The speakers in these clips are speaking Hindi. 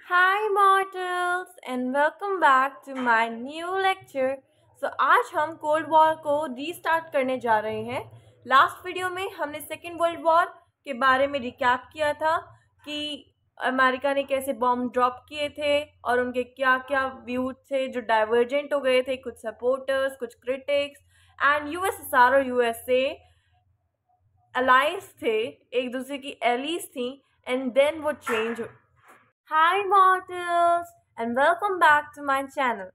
Hi mortals and welcome back to my new lecture. आज हम कोल्ड वॉर को रीस्टार्ट करने जा रहे हैं। लास्ट वीडियो में हमने सेकेंड वर्ल्ड वॉर के बारे में रिकैप किया था कि अमेरिका ने कैसे बॉम्ब ड्रॉप किए थे और उनके क्या क्या व्यू थे जो डाइवर्जेंट हो गए थे, कुछ सपोर्टर्स, कुछ क्रिटिक्स एंड यूएसएसआर और यूएसए अलाइंस थे, एक दूसरे की एलीज थी एंड देन वो change. Hi mortals and welcome back to my channel.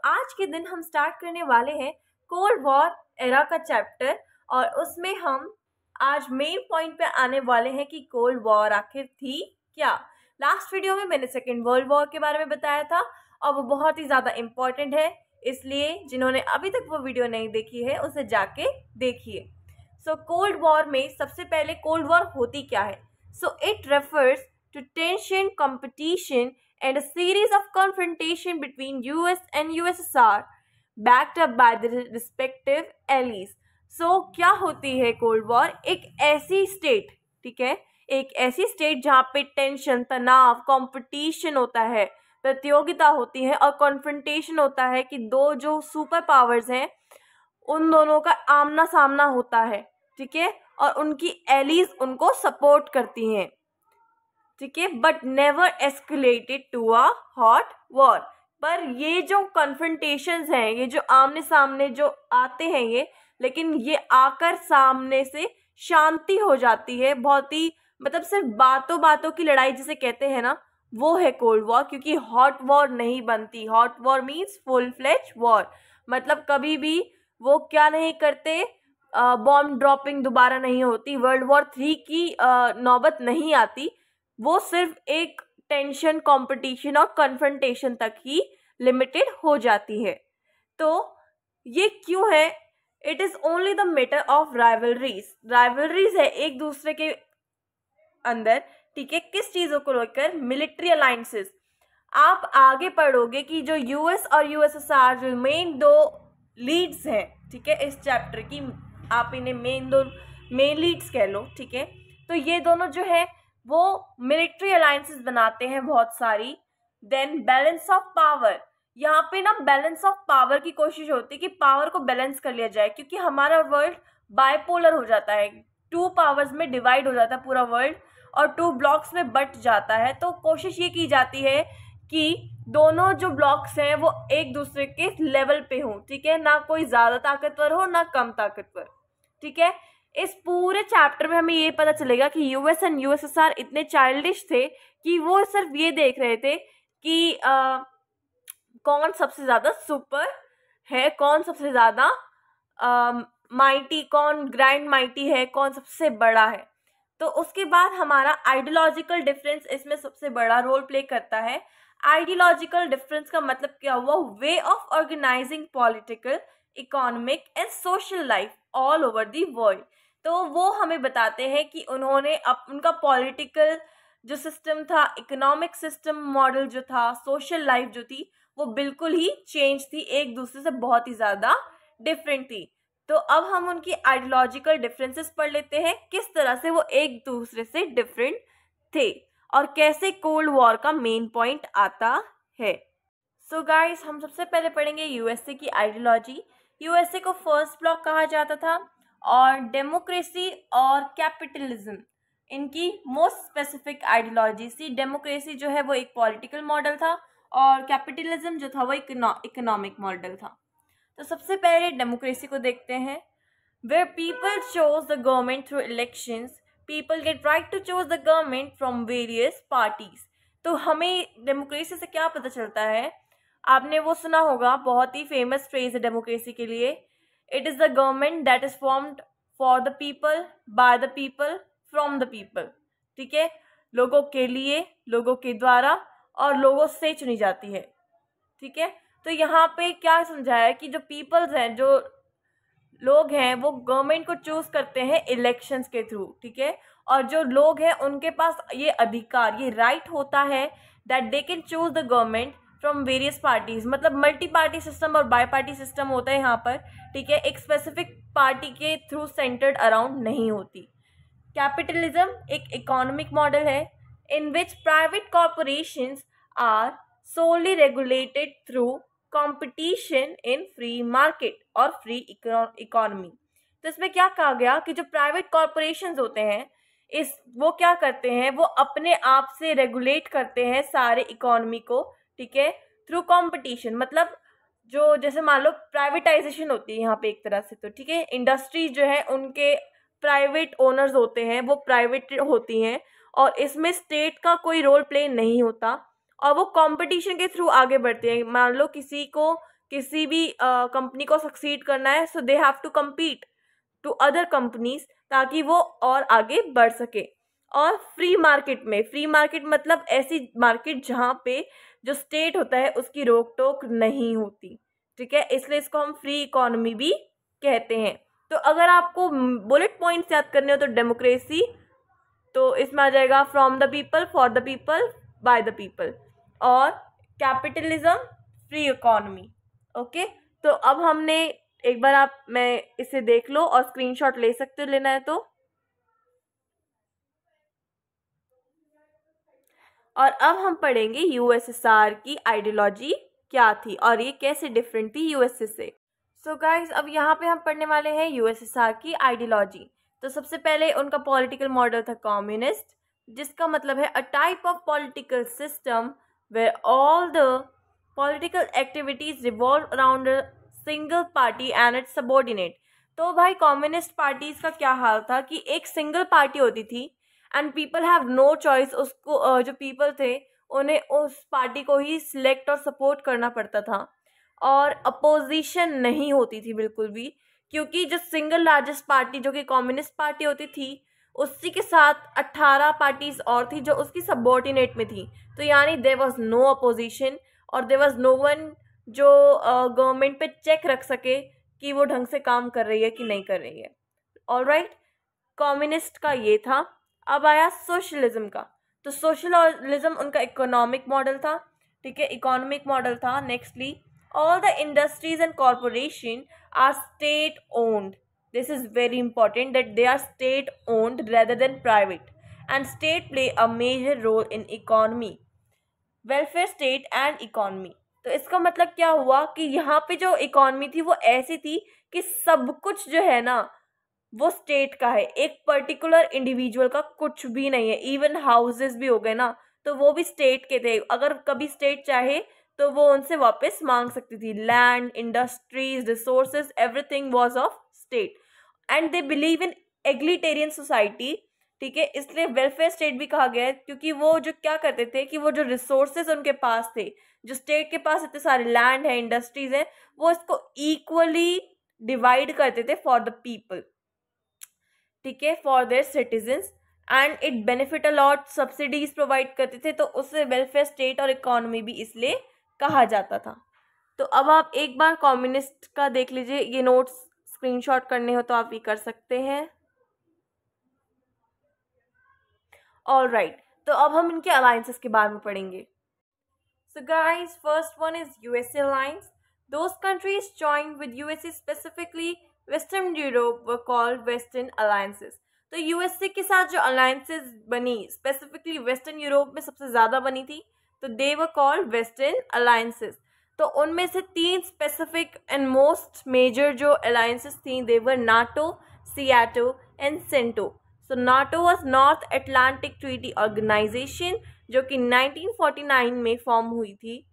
आज के दिन हम स्टार्ट करने वाले हैं कोल्ड वॉर एरा का चैप्टर और उसमें हम आज मेन पॉइंट पे आने वाले हैं कि कोल्ड वॉर आखिर थी क्या। लास्ट वीडियो में मैंने सेकेंड वर्ल्ड वॉर के बारे में बताया था और वो बहुत ही ज़्यादा इम्पॉर्टेंट है, इसलिए जिन्होंने अभी तक वो वीडियो नहीं देखी है उसे जाके देखिए। कोल्ड वॉर में सबसे पहले कोल्ड वॉर होती क्या है? It refers to tension, competition, and a series of confrontation between US and USSR, backed up by the respective allies. क्या होती है कोल्ड वॉर? एक ऐसी स्टेट, ठीक है, एक ऐसी स्टेट जहाँ पे टेंशन, तनाव, कंपटीशन होता है, प्रतियोगिता होती है और कॉन्फ्रंटेशन होता है कि दो जो सुपर पावर्स हैं उन दोनों का आमना सामना होता है, ठीक है, और उनकी एलीज उनको सपोर्ट करती हैं, ठीक है, but never escalated to a hot war. पर ये जो कन्फ्रंटेशंस हैं, ये जो आमने सामने जो आते हैं ये, लेकिन ये आकर सामने से शांति हो जाती है, बहुत ही मतलब सिर्फ बातों बातों की लड़ाई जिसे कहते हैं ना, वो है कोल्ड वॉर। क्योंकि हॉट वॉर नहीं बनती। Hot war means full fledge war, मतलब कभी भी वो क्या नहीं करते, बॉम्ब ड्रॉपिंग दोबारा नहीं होती, वर्ल्ड वॉर 3 की नौबत नहीं आती। वो सिर्फ एक टेंशन, कंपटीशन और कन्फ्रंटेशन तक ही लिमिटेड हो जाती है। तो ये क्यों है? It is only the matter of rivalries है एक दूसरे के अंदर, ठीक है। किस चीज़ों को लेकर? Military alliances. आप आगे पढ़ोगे कि जो यूएस और यूएसएसआर जो मेन दो लीड्स हैं, ठीक है, इस चैप्टर की, आप इन्हें मेन लीड्स कह लो, ठीक है। तो ये दोनों जो है वो मिलिट्री अलायंसेस बनाते हैं बहुत सारी। देन बैलेंस ऑफ पावर, यहाँ पे ना बैलेंस ऑफ पावर की कोशिश होती है कि पावर को बैलेंस कर लिया जाए, क्योंकि हमारा वर्ल्ड बाइपोलर हो जाता है, 2 पावर्स में डिवाइड हो जाता है पूरा वर्ल्ड और 2 ब्लॉक्स में बट जाता है। तो कोशिश ये की जाती है कि दोनों जो ब्लॉक्स हैं वो एक दूसरे के लेवल पे हों, ठीक है, ना कोई ज़्यादा ताकतवर हो ना कम ताकतवर, ठीक है। इस पूरे चैप्टर में हमें ये पता चलेगा कि यूएस एंड यूएसएसआर इतने चाइल्डिश थे कि वो सिर्फ ये देख रहे थे कि कौन सबसे ज़्यादा सुपर है, कौन सबसे ज़्यादा माइटी, कौन ग्रैंड माइटी है, कौन सबसे बड़ा है। तो उसके बाद हमारा आइडियोलॉजिकल डिफरेंस इसमें सबसे बड़ा रोल प्ले करता है। आइडियोलॉजिकल डिफरेंस का मतलब क्या हुआ? Way of organising political, economic and social life all over the world. तो वो हमें बताते हैं कि उन्होंने उनका पॉलिटिकल जो सिस्टम था, इकोनॉमिक सिस्टम मॉडल जो था, सोशल लाइफ जो थी, वो बिल्कुल ही चेंज थी, एक दूसरे से बहुत ही ज़्यादा डिफरेंट थी। तो अब हम उनकी आइडियोलॉजिकल डिफरेंसेस पढ़ लेते हैं, किस तरह से वो एक दूसरे से डिफरेंट थे और कैसे कोल्ड वॉर का मेन पॉइंट आता है। गाइस, हम सबसे पहले पढ़ेंगे यूएसए की आइडियोलॉजी। यूएसए को फर्स्ट ब्लॉक कहा जाता था और डेमोक्रेसी और कैपिटलिज्म इनकी मोस्ट स्पेसिफिक आइडियोलॉजी थी। डेमोक्रेसी जो है वो एक पॉलिटिकल मॉडल था और कैपिटलिज्म जो था वो इकोनॉमिक मॉडल था। तो सबसे पहले डेमोक्रेसी को देखते हैं। Where people chose the government through elections, people get right to choose the government from various parties. तो हमें डेमोक्रेसी से क्या पता चलता है? आपने वो सुना होगा, बहुत ही फेमस फ्रेज है डेमोक्रेसी के लिए, it is the government that is formed for the people, by the people, from the people, ठीक है, लोगों के लिए, लोगों के द्वारा और लोगों से चुनी जाती है, ठीक है। तो यहाँ पे क्या समझाया है कि जो पीपल्स हैं, जो लोग हैं, वो गवर्नमेंट को चूज करते हैं इलेक्शंस के थ्रू, ठीक है, और जो लोग हैं उनके पास ये अधिकार, ये राइट होता है that they can choose the government from various parties. मतलब मल्टी पार्टी सिस्टम और बाई पार्टी सिस्टम होता है यहाँ पर, ठीक है, एक स्पेसिफिक पार्टी के थ्रू सेंटर्ड अराउंड नहीं होती। कैपिटलिज्म एक इकोनॉमिक मॉडल है in which private corporations are solely regulated through competition in free market और फ्री इकोनॉमी। तो इसमें क्या कहा गया कि जो प्राइवेट कॉरपोरेशंस होते हैं इस वो क्या करते हैं, वो अपने आप से रेगुलेट करते हैं सारे इकोनॉमी को, ठीक है, थ्रू कंपटीशन। मतलब जो जैसे मान लो प्राइवेटाइजेशन होती है यहाँ पे एक तरह से, तो ठीक है, इंडस्ट्रीज जो है उनके प्राइवेट ओनर्स होते हैं, वो प्राइवेट होती हैं और इसमें स्टेट का कोई रोल प्ले नहीं होता और वो कंपटीशन के थ्रू आगे बढ़ते हैं। मान लो किसी को किसी भी कंपनी को सक्सीड करना है, so they have to compete to other companies ताकि वो और आगे बढ़ सके। और फ्री मार्केट मतलब ऐसी मार्केट जहाँ पे जो स्टेट होता है उसकी रोक टोक नहीं होती, ठीक है, इसलिए इसको हम फ्री इकोनॉमी भी कहते हैं। तो अगर आपको बुलेट पॉइंट्स याद करने हो तो डेमोक्रेसी, तो इसमें आ जाएगा from the people, for the people, by the people, और कैपिटलिज्म, फ्री इकोनॉमी। ओके, तो अब हमने एक बार मैं इसे देख लो और स्क्रीनशॉट ले सकते हो लेना है तो। और अब हम पढ़ेंगे यूएसएसआर की आइडियोलॉजी क्या थी और ये कैसे डिफरेंट थी यूएसए से। सो गाइज, अब यहाँ पे हम पढ़ने वाले हैं यूएसएसआर की आइडियोलॉजी। तो सबसे पहले उनका पॉलिटिकल मॉडल था कम्युनिस्ट, जिसका मतलब है a type of political system where all the political activities revolve around a single party and its subordinate. तो भाई कम्युनिस्ट पार्टीज का क्या हाल था कि एक सिंगल पार्टी होती थी and people have no choice, उसको जो पीपल थे उन्हें उस पार्टी को ही सिलेक्ट और सपोर्ट करना पड़ता था और अपोजिशन नहीं होती थी बिल्कुल भी, क्योंकि जो सिंगल लार्जेस्ट पार्टी जो कि कम्युनिस्ट पार्टी होती थी उसी के साथ 18 पार्टीज और थी जो उसकी सबऑर्डिनेट में थी। तो यानी देयर वाज नो अपोजिशन और देयर वाज नो वन जो गवर्नमेंट पे चेक रख सके कि वो ढंग से काम कर रही है कि नहीं कर रही है। ऑलराइट, कम्युनिस्ट का ये था। अब आया सोशलिज्म का। तो सोशलिज्म उनका इकोनॉमिक मॉडल था, ठीक है, इकोनॉमिक मॉडल था। Nextly, all the industries and corporation are state owned. This is very important that they are state owned rather than private, and state play a major role in economy, welfare state and economy. तो इसका मतलब क्या हुआ कि यहाँ पे जो इकोनॉमी थी वो ऐसी थी कि सब कुछ जो है ना वो स्टेट का है, एक पर्टिकुलर इंडिविजुअल का कुछ भी नहीं है। इवन हाउसेस भी हो गए ना, तो वो भी स्टेट के थे। अगर कभी स्टेट चाहे तो वो उनसे वापस मांग सकती थी। Land, industries, resources, everything was of state and they believe in egalitarian society, ठीक है, इसलिए वेलफेयर स्टेट भी कहा गया है क्योंकि वो जो क्या करते थे कि वो जो रिसोर्सेज उनके पास थे, जो स्टेट के पास इतने सारे लैंड है, इंडस्ट्रीज है, वो इसको इक्वली डिवाइड करते थे फॉर द पीपल, ठीक है, for their citizens, and it benefit a lot, subsidies provide करते थे, तो उससे वेलफेयर स्टेट और इकोनॉमी भी इसलिए कहा जाता था। तो अब आप एक बार कम्युनिस्ट का देख लीजिए, ये नोट्स स्क्रीनशॉट करने हो तो आप ये कर सकते हैं। ऑलराइट, तो अब हम इनके अलायंसेस के बारे में पढ़ेंगे। So guys, first one is USA alliance. Those countries joined with USA, specifically western Europe, were called western alliances. तो यूएसए के साथ जो अलायंसेस बनी, स्पेसिफिकली वेस्टर्न यूरोप में सबसे ज़्यादा बनी थी, तो they were called western alliances. तो उनमें से 3 स्पेसिफिक एंड मोस्ट मेजर जो अलायंसेस थी, they were NATO, SEATO and CENTO. So NATO was North Atlantic Treaty Organization जो कि 1949 में फॉर्म हुई थी।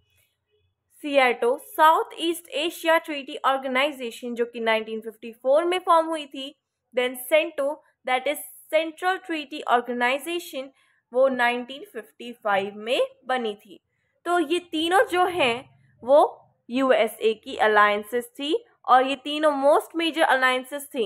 SEATO South East Asia Treaty Organization जो कि 1954 में फॉर्म हुई थी। Then CENTO, that is Central Treaty Organization, वो 1955 में बनी थी। तो ये तीनों जो हैं वो यूएसए की अलायंसेस थी और ये तीनों मोस्ट मेजर अलायंसेस थी।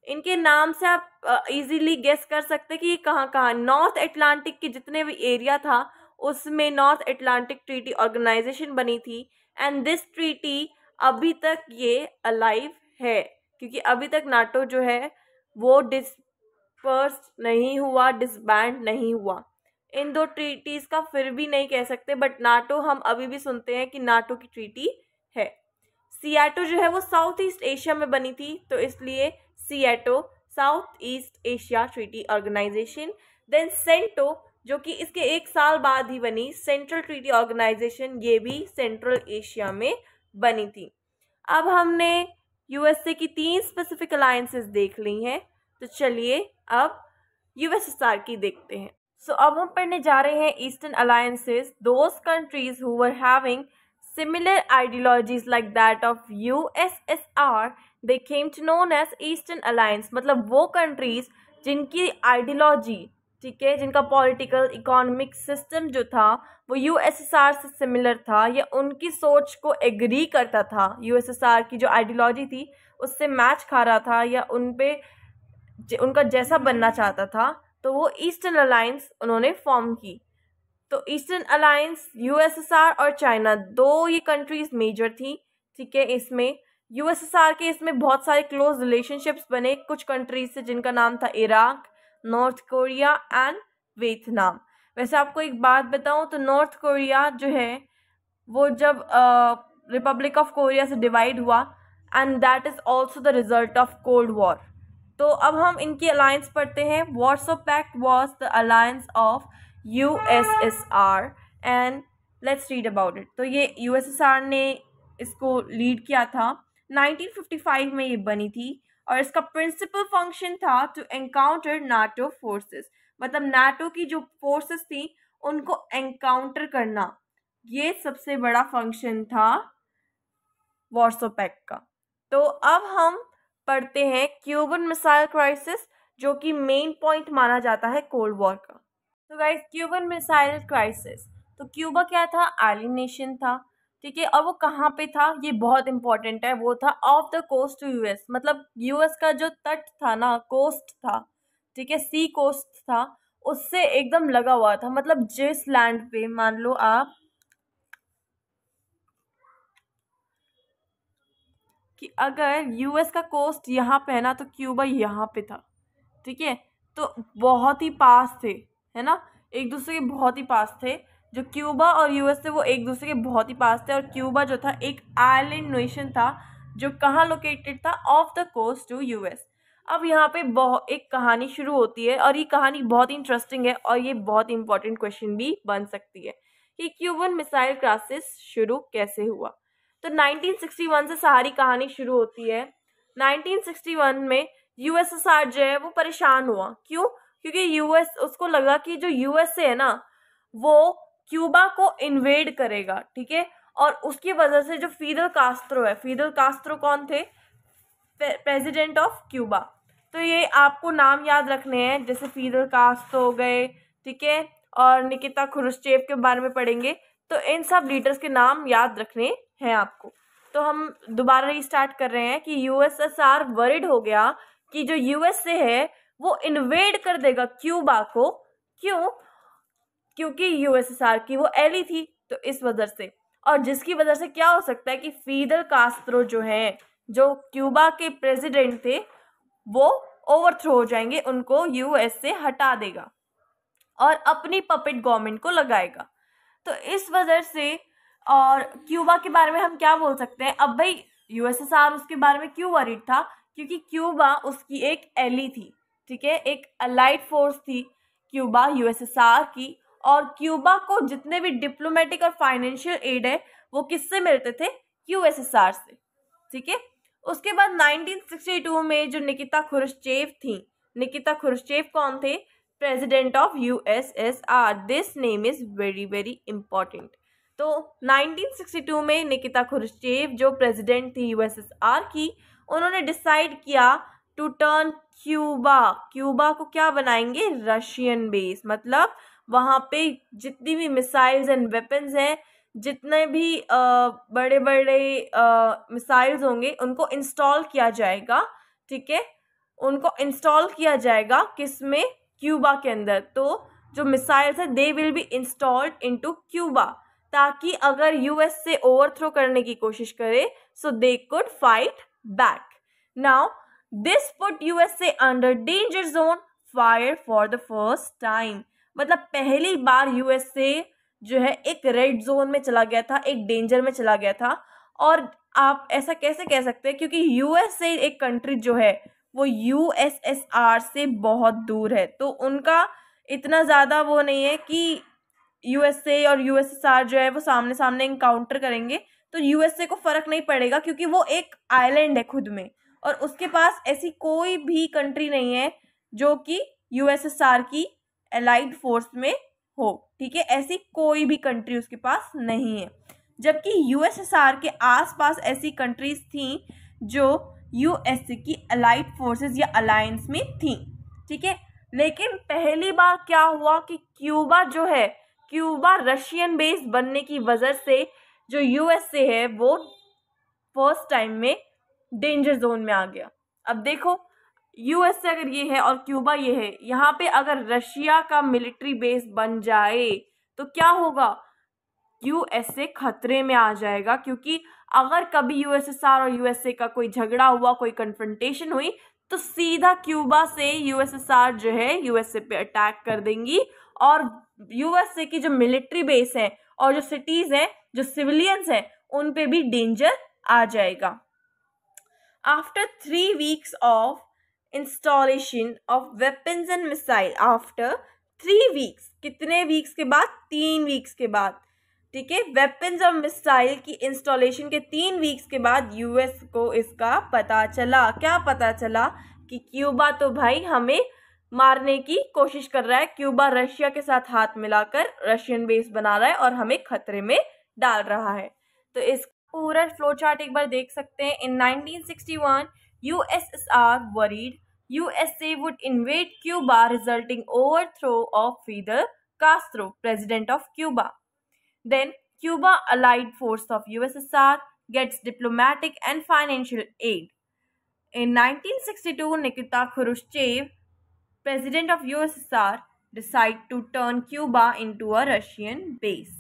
इनके नाम से आप इजीली गेस कर सकते कि ये कहाँ कहाँ, नॉर्थ अटलांटिक के जितने भी एरिया था उसमें नॉर्थ अटलांटिक ट्रीटी ऑर्गेनाइजेशन बनी थी। एंड दिस ट्रीटी अभी तक ये अलाइव है क्योंकि अभी तक नाटो जो है वो डिस्पर्स नहीं हुआ, डिसबैंड नहीं हुआ। इन 2 ट्रीटीज का फिर भी नहीं कह सकते, बट नाटो हम अभी भी सुनते हैं कि नाटो की ट्रीटी है। सियाटो जो है वो साउथ ईस्ट एशिया में बनी थी, तो इसलिए SEATO South East Asia Treaty Organisation. Then CENTO जो कि इसके 1 साल बाद ही बनी सेंट्रल ट्रीटी ऑर्गेनाइजेशन, ये भी सेंट्रल एशिया में बनी थी। अब हमने यूएसए की 3 स्पेसिफिक अलायंसेस देख ली हैं, तो चलिए अब यूएसएसआर की देखते हैं। सो अब हम पढ़ने जा रहे हैं eastern alliances, those countries who were having similar ideologies like that of USSR, they came to known as Eastern Alliance। मतलब वो कंट्रीज जिनकी आइडियोलॉजी, ठीक है, जिनका पॉलिटिकल इकोनॉमिक सिस्टम जो था वो यूएसएसआर से सिमिलर था या उनकी सोच को एग्री करता था, यूएसएसआर की जो आइडियोलॉजी थी उससे मैच खा रहा था या उन पे उनका जैसा बनना चाहता था, तो वो ईस्टर्न अलायंस उन्होंने फॉर्म की। तो ईस्टर्न अलायंस यूएसएसआर और चाइना, दो ये कंट्रीज मेजर थी, ठीक है। इसमें यूएसएसआर के इसमें बहुत सारे क्लोज रिलेशनशिप्स बने कुछ कंट्रीज से, जिनका नाम था Iraq, north Korea and Vietnam. वैसे आपको एक बात बताऊं तो नॉर्थ कोरिया जो है वो जब रिपब्लिक ऑफ कोरिया से डिवाइड हुआ, and that is also the result of cold war. तो अब हम इनकी अलायंस पढ़ते हैं। Warsaw Pact was the alliance of USSR and let's read about it. तो ये USSR ने इसको लीड किया था, 1955 में ये बनी थी और इसका प्रिंसिपल फंक्शन था टू एनकाउंटर नाटो फोर्सेस। मतलब नाटो की जो फोर्सेस थी उनको एनकाउंटर करना, ये सबसे बड़ा फंक्शन था वार्सो पैक्ट का। तो अब हम पढ़ते हैं क्यूबन मिसाइल क्राइसिस, जो कि मेन पॉइंट माना जाता है कोल्ड वॉर का। तो गाइस, क्यूबन मिसाइल क्राइसिस, तो क्यूबा क्या था, आइलैंड नेशन था, ठीक है। और वो कहाँ पे था, ये बहुत इंपॉर्टेंट है, वो था off the coast to US. मतलब यूएस का जो तट था ना, कोस्ट था, ठीक है, सी कोस्ट था, उससे एकदम लगा हुआ था। मतलब जिस लैंड पे मान लो आप कि अगर यूएस का कोस्ट यहाँ पे है ना, तो क्यूबा यहाँ पे था, ठीक है। तो बहुत ही पास थे, है ना, एक दूसरे के बहुत ही पास थे। जो क्यूबा और यूएस थे वो एक दूसरे के बहुत ही पास थे, और क्यूबा जो था एक आइलैंड नेशन था जो कहाँ लोकेटेड था, off the coast to US. अब यहाँ पे बहुत एक कहानी शुरू होती है, और ये कहानी बहुत ही इंटरेस्टिंग है, और ये बहुत ही इंपॉर्टेंट क्वेश्चन भी बन सकती है कि क्यूबन मिसाइल क्राइसिस शुरू कैसे हुआ। तो 1961 से सारी कहानी शुरू होती है। 1961 में यूएसएसआर जो है वो परेशान हुआ। क्यों? क्योंकि यूएस, उसको लगा कि जो यूएसए है ना वो क्यूबा को इन्वेड करेगा, ठीक है। और उसकी वजह से जो फिदेल कास्त्रो है, फिदेल कास्त्रो कौन थे, प्रेसिडेंट ऑफ क्यूबा। तो ये आपको नाम याद रखने हैं, जैसे फिदेल कास्त्रो हो गए, ठीक है, और निकिता खुरुश्चेव के बारे में पढ़ेंगे। तो इन सब लीडर्स के नाम याद रखने हैं आपको। तो हम दोबारा रीस्टार्ट कर रहे हैं कि यूएसएसआर वरिड हो गया कि जो यूएसए है वो इन्वेड कर देगा क्यूबा को। क्यों? क्योंकि यूएसएसआर की वो एली थी, तो इस वजह से। और जिसकी वजह से क्या हो सकता है कि फिदेल कास्त्रो जो हैं, जो क्यूबा के प्रेसिडेंट थे, वो ओवरथ्रो हो जाएंगे, उनको यूएस से हटा देगा और अपनी पपेट गवर्नमेंट को लगाएगा। तो इस वजह से, और क्यूबा के बारे में हम क्या बोल सकते हैं, अब भाई यूएसएसआर उसके बारे में क्यों वरीड था, क्योंकि क्यूबा उसकी एक एली थी, ठीक है, एक अलाइड फोर्स थी क्यूबा यूएसएसआर की। और क्यूबा को जितने भी डिप्लोमेटिक और फाइनेंशियल एड है वो किससे मिलते थे, यूएसएसआर से, ठीक है। उसके बाद 1962 में जो निकिता खुरुश्चेव थी, निकिता खुरुश्चेव कौन थे, president of USSR. This name is very very important. तो 1962 में निकिता खुरुश्चेव जो प्रेसिडेंट थी यूएसएसआर की, उन्होंने डिसाइड किया टू टर्न क्यूबा को क्या बनाएंगे, रशियन बेस। मतलब वहाँ पे जितनी भी मिसाइल्स एंड वेपन्स हैं, जितने भी बड़े बड़े मिसाइल्स होंगे, उनको इंस्टॉल किया जाएगा, ठीक है, उनको इंस्टॉल किया जाएगा किस में, क्यूबा के अंदर। तो जो मिसाइल्स है they will be installed into Cuba, ताकि अगर यूएस से ओवरथ्रो करने की कोशिश करे so they could fight back. Now this put USA under danger zone fire for the first time. मतलब पहली बार यूएसए जो है एक रेड जोन में चला गया था, एक डेंजर में चला गया था। और आप ऐसा कैसे कह सकते हैं, क्योंकि यूएसए एक कंट्री जो है वो यूएसएसआर से बहुत दूर है, तो उनका इतना ज़्यादा वो नहीं है कि यूएसए और यूएसएसआर जो है वो सामने सामने इनकाउंटर करेंगे, तो यूएसए को फ़र्क नहीं पड़ेगा क्योंकि वो एक आइलैंड है खुद में, और उसके पास ऐसी कोई भी कंट्री नहीं है जो कि यूएसएसआर की एलाइड फोर्स में हो। ठीक है, ऐसी कोई भी कंट्री उसके पास नहीं है, जबकि यूएसएसआर के आसपास ऐसी कंट्रीज थी जो यूएसए की अलाइड फोर्सेस या अलायंस में थी। ठीक है, लेकिन पहली बार क्या हुआ कि क्यूबा जो है, क्यूबा रशियन बेस बनने की वजह से जो यूएसए है वो फर्स्ट टाइम में डेंजर जोन में आ गया। अब देखो, यूएसए अगर ये है और क्यूबा ये है, यहाँ पे अगर रशिया का मिलिट्री बेस बन जाए तो क्या होगा, यूएसए खतरे में आ जाएगा, क्योंकि अगर कभी यूएसएसआर और यूएसए का कोई झगड़ा हुआ, कोई कन्फ्रंटेशन हुई, तो सीधा क्यूबा से यूएसएसआर जो है यूएसए पे अटैक कर देंगी, और यूएसए की जो मिलिट्री बेस है और जो सिटीज हैं, जो सिविलियंस हैं, उन पे भी डेंजर आ जाएगा। After 3 weeks of installation of weapons and missile, after 3 weeks, कितने वीक्स के बाद, 3 वीक्स के बाद। ठीक है, वेपन्स और मिसाइल की इंस्टॉलेशन के 3 वीक्स के बाद यूएस को इसका पता चला। क्या पता चला कि क्यूबा तो भाई हमें मारने की कोशिश कर रहा है, क्यूबा रशिया के साथ हाथ मिलाकर रशियन बेस बना रहा है और हमें खतरे में डाल रहा है। तो इस पूरा फ्लो चार्ट एक बार देख सकते हैं। इन 1961 USSR worried USA would invade Cuba resulting overthrow of Fidel Castro, president of Cuba. Then Cuba allied force of USSR gets diplomatic and financial aid. In 1962, Nikita Khrushchev, president of USSR, decided to turn Cuba into a Russian base.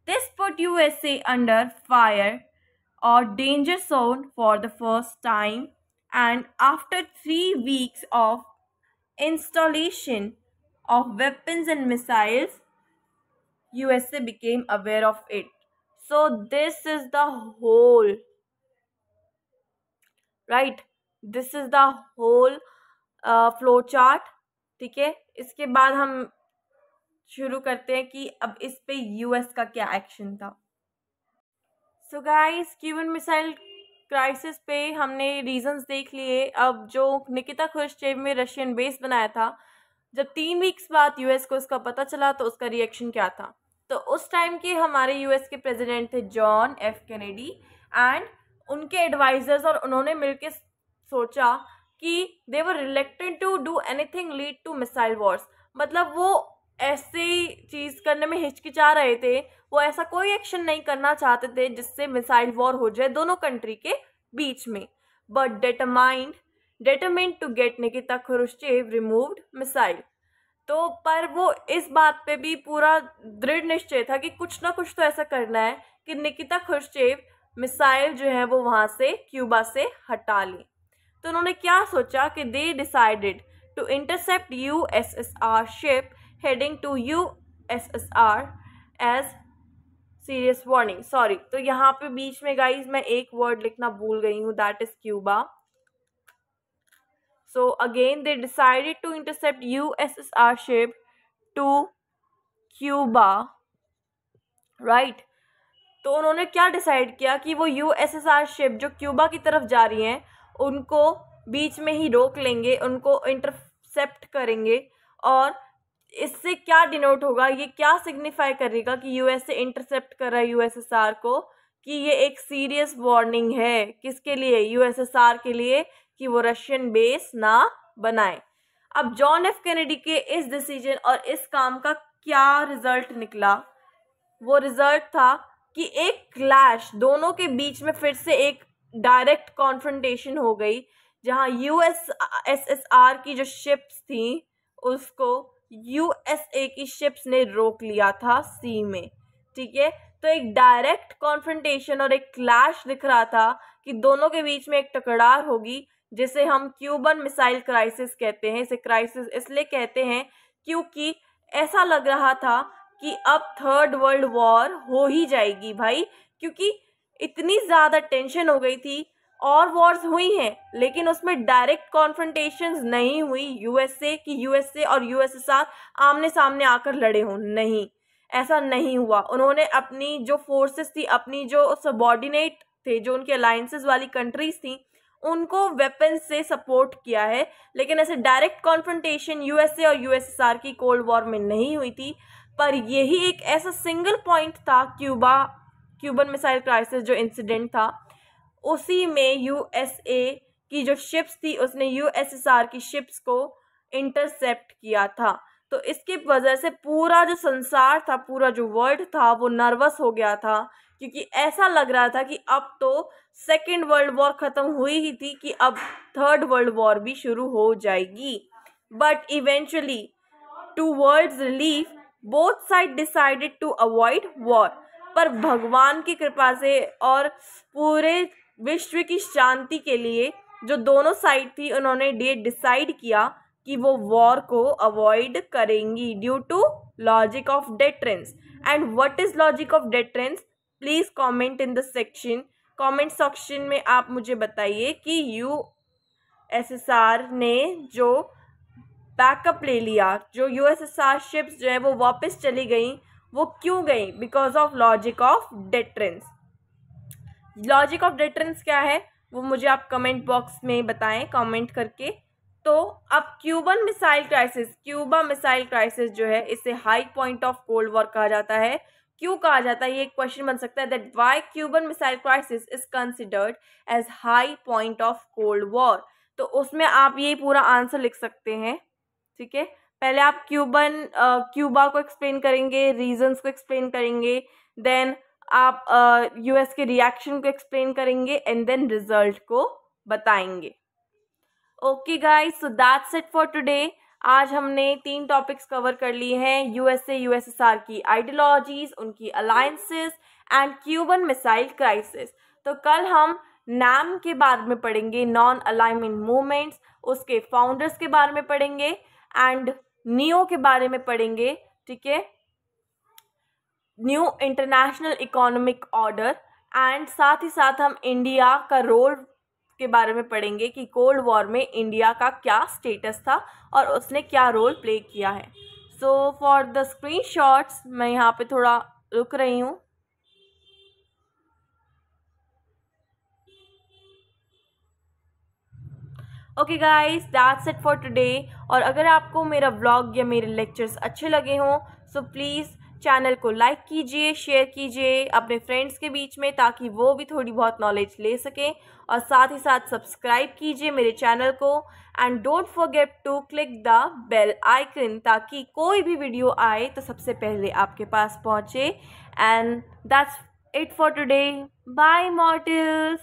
This put USA under fire or danger zone for the first time, and after 3 weeks of installation of weapons and missiles, USA became aware of it. So this is the whole, right? This is the whole flow chart. ठीक है, इसके बाद हम शुरू करते हैं कि अब इस पे यूएस का क्या एक्शन था। So guys, Cuban missile crisis पे हमने रीजंस देख लिए। अब जो निकिता खुरुश्चेव में रशियन बेस बनाया था, जब 3 वीक्स बाद यूएस को इसका पता चला तो उसका रिएक्शन क्या था। तो उस टाइम के हमारे यूएस के प्रेसिडेंट थे जॉन एफ कैनेडी एंड उनके एडवाइजर्स, और उन्होंने मिलकर सोचा कि they were reluctant to do anything lead to missile wars. मतलब वो ऐसी चीज़ करने में हिचकिचा रहे थे, वो ऐसा कोई एक्शन नहीं करना चाहते थे जिससे मिसाइल वॉर हो जाए दोनों कंट्री के बीच में। But determined to get Nikita Khrushchev removed missile. तो पर वो इस बात पे भी पूरा दृढ़ निश्चय था कि कुछ ना कुछ तो ऐसा करना है कि निकिता खुरुश्चेव मिसाइल जो है वो वहाँ से क्यूबा से हटा लें। तो उन्होंने क्या सोचा कि they decided to intercept USSR ship heading to USSR as serious warning. Sorry, तो यहाँ पे बीच में गाइज मैं एक वर्ड लिखना भूल गई हूँ, that is Cuba. So again they decided to intercept USSR ship to Cuba, right? तो उन्होंने क्या डिसाइड किया कि वो USSR शिप जो क्यूबा की तरफ जा रही हैं उनको बीच में ही रोक लेंगे, उनको इंटरसेप्ट करेंगे। और इससे क्या डिनोट होगा, ये क्या सिग्निफाई करेगा कि यूएसए इंटरसेप्ट कर रहा है यूएसएसआर को, कि ये एक सीरियस वार्निंग है किसके लिए, यूएसएसआर के लिए, कि वो रशियन बेस ना बनाए। अब जॉन एफ कैनेडी के इस डिसीजन और इस काम का क्या रिजल्ट निकला, वो रिजल्ट था कि एक क्लैश, दोनों के बीच में फिर से एक डायरेक्ट कॉन्फ्रंटेशन हो गई, जहां यूएसएसआर की जो शिप्स थी उसको यूएसए की शिप्स ने रोक लिया था सी में। ठीक है, तो एक डायरेक्ट कॉन्फ्रंटेशन और एक क्लैश दिख रहा था कि दोनों के बीच में एक टकरार होगी, जिसे हम क्यूबन मिसाइल क्राइसिस कहते हैं। इसे क्राइसिस इसलिए कहते हैं क्योंकि ऐसा लग रहा था कि अब थर्ड वर्ल्ड वॉर हो ही जाएगी भाई, क्योंकि इतनी ज़्यादा टेंशन हो गई थी। और वॉर्स हुई हैं, लेकिन उसमें डायरेक्ट कॉन्फ्रंटेशंस नहीं हुई यूएसए कि यूएसए और यूएसएसआर आमने सामने आकर लड़े हों। नहीं, ऐसा नहीं हुआ। उन्होंने अपनी जो फोर्सेस थी, अपनी जो सबॉर्डिनेट थे, जो उनके अलायंसेस वाली कंट्रीज थी, उनको वेपन्स से सपोर्ट किया है। लेकिन ऐसे डायरेक्ट कॉन्फ्रंटेशन यूएसए और यूएसएसआर की कोल्ड वॉर में नहीं हुई थी। पर यही एक ऐसा सिंगल पॉइंट था, क्यूबन मिसाइल क्राइसिस जो इंसिडेंट था, उसी में यूएसए की जो शिप्स थी उसने यूएसएसआर की शिप्स को इंटरसेप्ट किया था। तो इसकी वजह से पूरा जो संसार था, पूरा जो वर्ल्ड था, वो नर्वस हो गया था, क्योंकि ऐसा लग रहा था कि अब तो सेकेंड वर्ल्ड वॉर ख़त्म हुई ही थी कि अब थर्ड वर्ल्ड वॉर भी शुरू हो जाएगी। But eventually, to world's relief, both side decided to avoid war. पर भगवान की कृपा से और पूरे विश्व की शांति के लिए जो दोनों साइड थी, उन्होंने ये डिसाइड किया कि वो वॉर को अवॉइड करेंगी due to logic of deterrence. And what is logic of deterrence? Please comment in the section, comment section में आप मुझे बताइए कि यूएसएसआर ने जो बैकअप ले लिया, जो यूएसएसआर शिप्स जो है वो वापस चली गई, वो क्यों गई? Because of logic of deterrence. Logic of deterrence क्या है वो मुझे आप कमेंट बॉक्स में बताएं कमेंट करके। तो अब क्यूबा मिसाइल क्राइसिस जो है, इसे high point of cold war कहा जाता है। क्यों कहा जाता है, ये एक क्वेश्चन बन सकता है, that why Cuban missile crisis is considered as high point of cold war. तो उसमें आप ये पूरा आंसर लिख सकते हैं, ठीक है। पहले आप क्यूबा को एक्सप्लेन करेंगे, रीजंस को एक्सप्लेन करेंगे, देन आप यूएस के रिएक्शन को एक्सप्लेन करेंगे, एंड देन रिजल्ट को बताएंगे। Okay guys, so that's it for today. आज हमने 3 टॉपिक्स कवर कर लिए हैं, यूएसए यूएसएसआर की आइडियोलॉजीज, उनकी alliances and Cuban missile crisis. तो कल हम नैम के बारे में पढ़ेंगे, नॉन अलाइनमेंट मूवमेंट्स, उसके फाउंडर्स के बारे में पढ़ेंगे, एंड नियो के बारे में पढ़ेंगे, ठीक है, new international economic order. And साथ ही साथ हम इंडिया का रोल के बारे में पढ़ेंगे कि कोल्ड वॉर में इंडिया का क्या स्टेटस था और उसने क्या रोल प्ले किया है। सो फॉर द स्क्रीनशॉट्स मैं यहाँ पे थोड़ा रुक रही हूँ। Okay guys, that's it for today. और अगर आपको मेरा व्लॉग या मेरे लेक्चर्स अच्छे लगे हों, सो प्लीज़ चैनल को लाइक कीजिए, शेयर कीजिए अपने फ्रेंड्स के बीच में, ताकि वो भी थोड़ी बहुत नॉलेज ले सकें। और साथ ही साथ सब्सक्राइब कीजिए मेरे चैनल को, and don't forget to click the bell icon, ताकि कोई भी वीडियो आए तो सबसे पहले आपके पास पहुँचे। And that's it for today. Bye mortals.